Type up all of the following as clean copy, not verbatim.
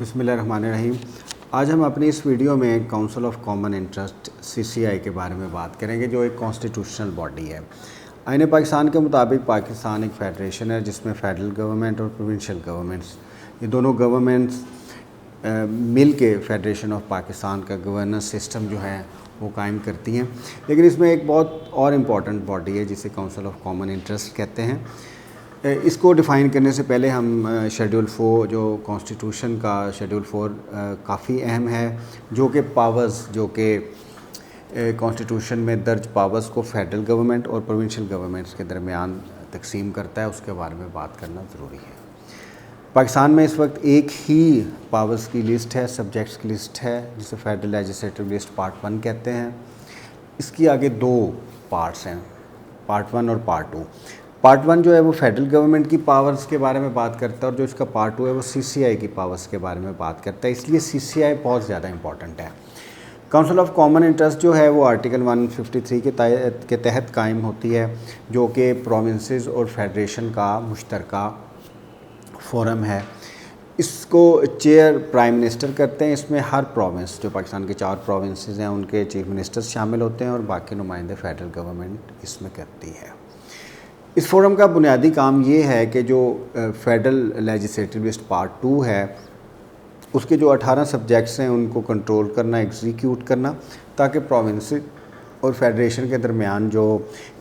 बिस्मिल्लाहिर्रहमानिर्रहीम। आज हम अपनी इस वीडियो में council of common interest CCI के बारे में बात करेंगे, जो एक कॉन्स्टिट्यूशनल बॉडी है। आईन पाकिस्तान के मुताबिक पाकिस्तान एक फेडरेशन है जिसमें फेडरल गवर्नमेंट और प्रोविंशियल गवर्नमेंट्स, ये दोनों गवर्नमेंट्स मिल के फेडरेशन ऑफ पाकिस्तान का गवर्नेंस सिस्टम जो है वो कायम करती हैं। लेकिन इसमें एक बहुत और इम्पॉर्टेंट बॉडी है जिसे काउंसिल ऑफ कॉमन इंटरेस्ट कहते हैं। इसको डिफ़ाइन करने से पहले हम शेड्यूल 4 जो कॉन्स्टिट्यूशन का शेड्यूल 4 काफ़ी अहम है, जो कि पावर्स जो कि कॉन्स्टिट्यूशन में दर्ज पावर्स को फेडरल गवर्नमेंट और प्रोविंशियल गवर्नमेंट्स के दरमियान तकसीम करता है, उसके बारे में बात करना ज़रूरी है। पाकिस्तान में इस वक्त एक ही पावर्स की लिस्ट है, सब्जेक्ट्स की लिस्ट है, जिसे फेडरल लेजिस्लेटिव लिस्ट पार्ट 1 कहते हैं। इसकी आगे दो पार्ट्स हैं, पार्ट 1 और पार्ट 2। पार्ट 1 जो है वो फेडरल गवर्नमेंट की पावर्स के बारे में बात करता है, और जो इसका पार्ट 2 है वो CCI की पावर्स के बारे में बात करता है। इसलिए CCI बहुत ज़्यादा इंपॉर्टेंट है। काउंसिल ऑफ कॉमन इंटरेस्ट जो है वो आर्टिकल 153 के तहत कायम होती है, जो कि प्रोविंसेस और फेडरेशन का मुश्तरका फोरम है। इसको चेयर प्राइम मिनिस्टर करते हैं। इसमें हर प्रोविंस, जो पाकिस्तान के 4 प्रोविंसेस हैं, उनके चीफ मिनिस्टर्स शामिल होते हैं और बाकी नुमाइंदे फेडरल गवर्नमेंट इसमें करती है। इस फोरम का बुनियादी काम ये है कि जो फेडरल लेजिस्लेटिव लिस्ट पार्ट 2 है, उसके जो 18 सब्जेक्ट्स हैं उनको कंट्रोल करना, एग्जीक्यूट करना, ताकि प्रोविंस और फेडरेशन के दरमियान जो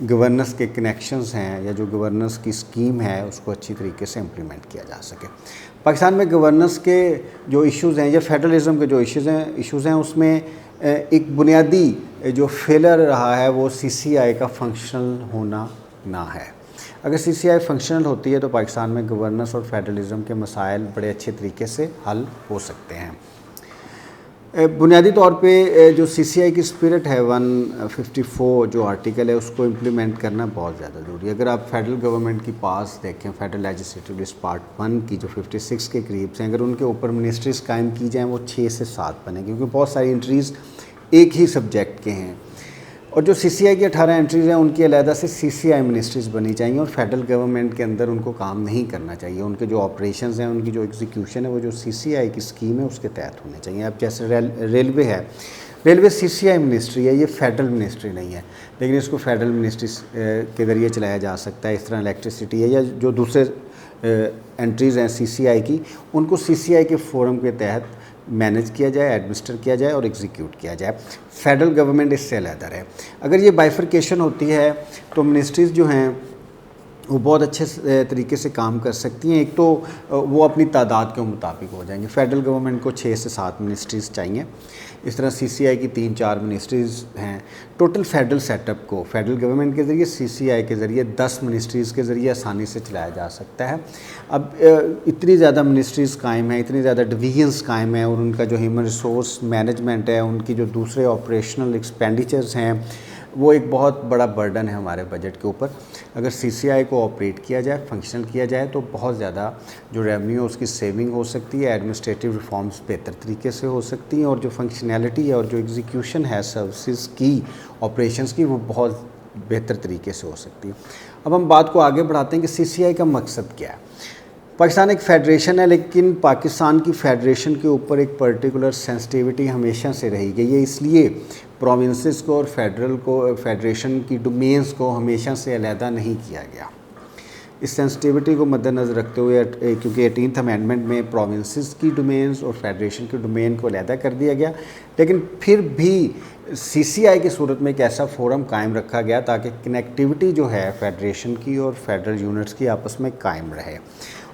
गवर्नेंस के कनेक्शंस हैं या जो गवर्नेंस की स्कीम है उसको अच्छी तरीके से इम्प्लीमेंट किया जा सके। पाकिस्तान में गवर्नेंस के जो इश्यूज़ हैं या फेडरलिज्म के जो इश्यूज़ हैं उसमें एक बुनियादी जो फेलर रहा है वो CCI का फंक्शनल होना ना है। अगर CCI फंक्शनल होती है तो पाकिस्तान में गवर्नेंस और फेडरलिज्म के मसाइल बड़े अच्छे तरीके से हल हो सकते हैं। बुनियादी तौर पे जो CCI की स्पिरिट है 154 जो आर्टिकल है उसको इम्प्लीमेंट करना बहुत ज़्यादा ज़रूरी है। अगर आप फेडरल गवर्नमेंट की पास देखें, फेडरल लेजिस्लेटिव लिस्ट पार्ट 1 की जो 56 के करीब से, अगर उनके ऊपर मिनिस्ट्रीज़ कायम की जाएँ वो 6 से 7 बने, क्योंकि बहुत सारी एंट्रीज़ एक ही सब्जेक्ट के हैं। और जो CCI की 18 एंट्रीज़ हैं उनकी अलहदा से CCI मिनिस्ट्रीज़ बनी चाहिए, और फेडरल गवर्नमेंट के अंदर उनको काम नहीं करना चाहिए। उनके जो ऑपरेशंस हैं, उनकी जो एग्जीक्यूशन है, वो जो CCI की स्कीम है उसके तहत होने चाहिए। अब जैसे रेलवे है, रेलवे CCI मिनिस्ट्री है, ये फेडरल मिनिस्ट्री नहीं है, लेकिन इसको फेडरल मिनिस्ट्री के ज़रिए चलाया जा सकता है। इस तरह इलेक्ट्रिसिटी है या जो दूसरे एंट्रीज़ हैं CCI की, उनको CCI के फोरम के तहत मैनेज किया जाए, एडमिनिस्टर किया जाए और एग्जीक्यूट किया जाए। फेडरल गवर्नमेंट इससे अलहदा है। अगर ये बाइफरकेशन होती है तो मिनिस्ट्रीज़ जो हैं वो बहुत अच्छे तरीके से काम कर सकती हैं। एक तो वो अपनी तादाद के मुताबिक हो जाएंगे। फेडरल गवर्नमेंट को 6 से 7 मिनिस्ट्रीज़ चाहिए, इस तरह CCI की 3-4 मिनिस्ट्रीज़ हैं। टोटल फेडरल सेटअप को फेडरल गवर्नमेंट के ज़रिए, CCI के ज़रिए 10 मिनिस्ट्रीज़ के ज़रिए आसानी से चलाया जा सकता है। अब इतनी ज़्यादा मिनिस्ट्रीज़ कायम हैं, इतनी ज़्यादा डिवीजन्स कायम हैं, और उनका जो ह्यूमन रिसोर्स मैनेजमेंट है, उनकी जो दूसरे ऑपरेशनल एक्सपेंडिचर्स हैं, वो एक बहुत बड़ा बर्डन है हमारे बजट के ऊपर। अगर CCI को ऑपरेट किया जाए, फंक्शनल किया जाए, तो बहुत ज़्यादा जो रेवेन्यू है उसकी सेविंग हो सकती है, एडमिनिस्ट्रेटिव रिफॉर्म्स बेहतर तरीके से हो सकती हैं, और जो फंक्शनैलिटी है और जो एग्जीक्यूशन है सर्विसेज की, ऑपरेशंस की, वो बहुत बेहतर तरीके से हो सकती है। अब हम बात को आगे बढ़ाते हैं कि CCI का मकसद क्या है। पाकिस्तान एक फ़ेडरेशन है, लेकिन पाकिस्तान की फ़ेडरेशन के ऊपर एक पर्टिकुलर सेंसिटिविटी हमेशा से रही गई है। इसलिए प्रोविंसेस को और फेडरेशन की डोमेन्स को हमेशा से अलहदा नहीं किया गया। इस सेंसिटिविटी को मद्देनज़र रखते हुए, क्योंकि 18th अमेंडमेंट में प्रोविंसेस की डोमेन्स और फेडरेशन के डोमेन को अलहदा कर दिया गया, लेकिन फिर भी CCI की सूरत में एक ऐसा फोरम कायम रखा गया ताकि कनेक्टिविटी जो है फेडरेशन की और फेडरल यूनिट्स की आपस में कायम रहे।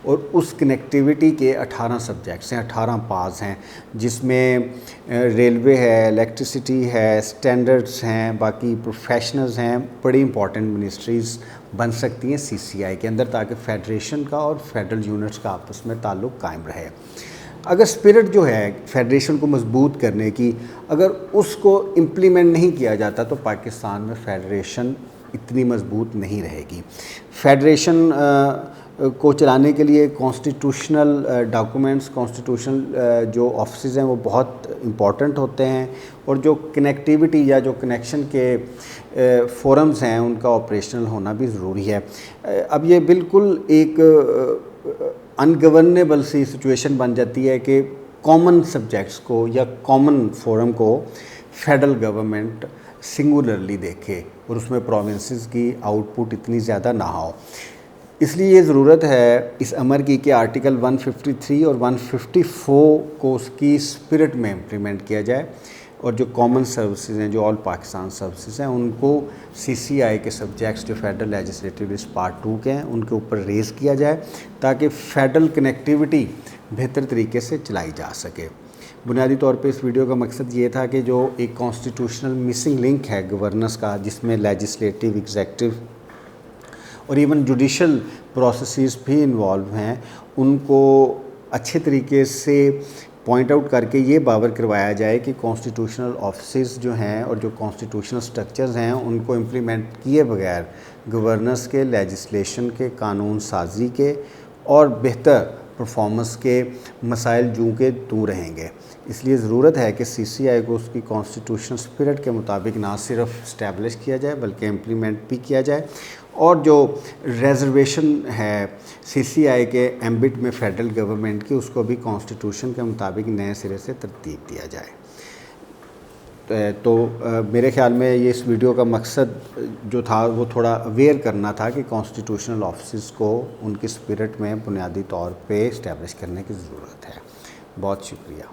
और उस कनेक्टिविटी के 18 सब्जेक्ट्स हैं, 18 पार्ट्स हैं, जिसमें रेलवे है, इलेक्ट्रिसिटी है, स्टैंडर्ड्स हैं, बाकी प्रोफेशनल्स हैं। बड़ी इंपॉर्टेंट मिनिस्ट्रीज़ बन सकती हैं CCI के अंदर, ताकि फेडरेशन का और फेडरल यूनिट्स का आपस में ताल्लुक़ कायम रहे। अगर स्पिरिट जो है फेडरेशन को मजबूत करने की, अगर उसको इम्प्लीमेंट नहीं किया जाता तो पाकिस्तान में फेडरेशन इतनी मजबूत नहीं रहेगी। फेडरेशन को चलाने के लिए कॉन्स्टिट्यूशनल डॉक्यूमेंट्स, कॉन्स्टिट्यूशनल जो ऑफिसेज़ हैं वो बहुत इम्पॉर्टेंट होते हैं, और जो कनेक्टिविटी या जो कनेक्शन के फोरम्स हैं उनका ऑपरेशनल होना भी ज़रूरी है। अब ये बिल्कुल एक अनगवर्नेबल सी सिचुएशन बन जाती है कि कॉमन सब्जेक्ट्स को या कॉमन फोरम को फेडरल गवर्नमेंट सिंगुलरली देखे और उसमें प्रोविंसेस की आउटपुट इतनी ज़्यादा ना हो। इसलिए ये ज़रूरत है इस अमर की कि आर्टिकल 153 और 154 को उसकी स्पिरिट में इम्प्लीमेंट किया जाए और जो कॉमन सर्विसेज हैं, जो ऑल पाकिस्तान सर्विसेज हैं, उनको सीसीआई के सब्जेक्ट्स जो फेडरल लेजिस्लेटिव लिस्ट पार्ट 2 के हैं उनके ऊपर रेज़ किया जाए ताकि फेडरल कनेक्टिविटी बेहतर तरीके से चलाई जा सके। बुनियादी तौर पे इस वीडियो का मकसद ये था कि जो एक कॉन्स्टिट्यूशनल मिसिंग लिंक है गवर्नेंस का, जिसमें लेजिस्लेटिव, एग्जेक्टिव और इवन जुडिशल प्रोसेसेस भी इन्वॉल्व हैं, उनको अच्छे तरीके से पॉइंट आउट करके ये बावर करवाया जाए कि कॉन्स्टिट्यूशनल ऑफिसेज जो हैं और जो कॉन्स्टिट्यूशनल स्ट्रक्चर्स हैं उनको इम्प्लीमेंट किए बगैर गवर्नेंस के, लेजिस्लेशन के, कानून साजी के और बेहतर परफॉर्मेंस के मसाइल जूं के तू रहेंगे। इसलिए ज़रूरत है कि सीसीआई को उसकी कॉन्स्टिट्यूशनल स्पिरिट के मुताबिक ना सिर्फ इस्टेब्लिश किया जाए बल्कि इम्प्लीमेंट भी किया जाए और जो रिजर्वेशन है सीसीआई के एम्बिट में फेडरल गवर्नमेंट की, उसको भी कॉन्स्टिट्यूशन के मुताबिक नए सिरे से तरतीब दिया जाए। तो मेरे ख्याल में ये इस वीडियो का मकसद जो था वो थोड़ा अवेयर करना था कि कॉन्स्टिट्यूशनल ऑफिस को उनकी स्पिरिट में बुनियादी तौर पे इस्टेब्लिश करने की ज़रूरत है। बहुत शुक्रिया।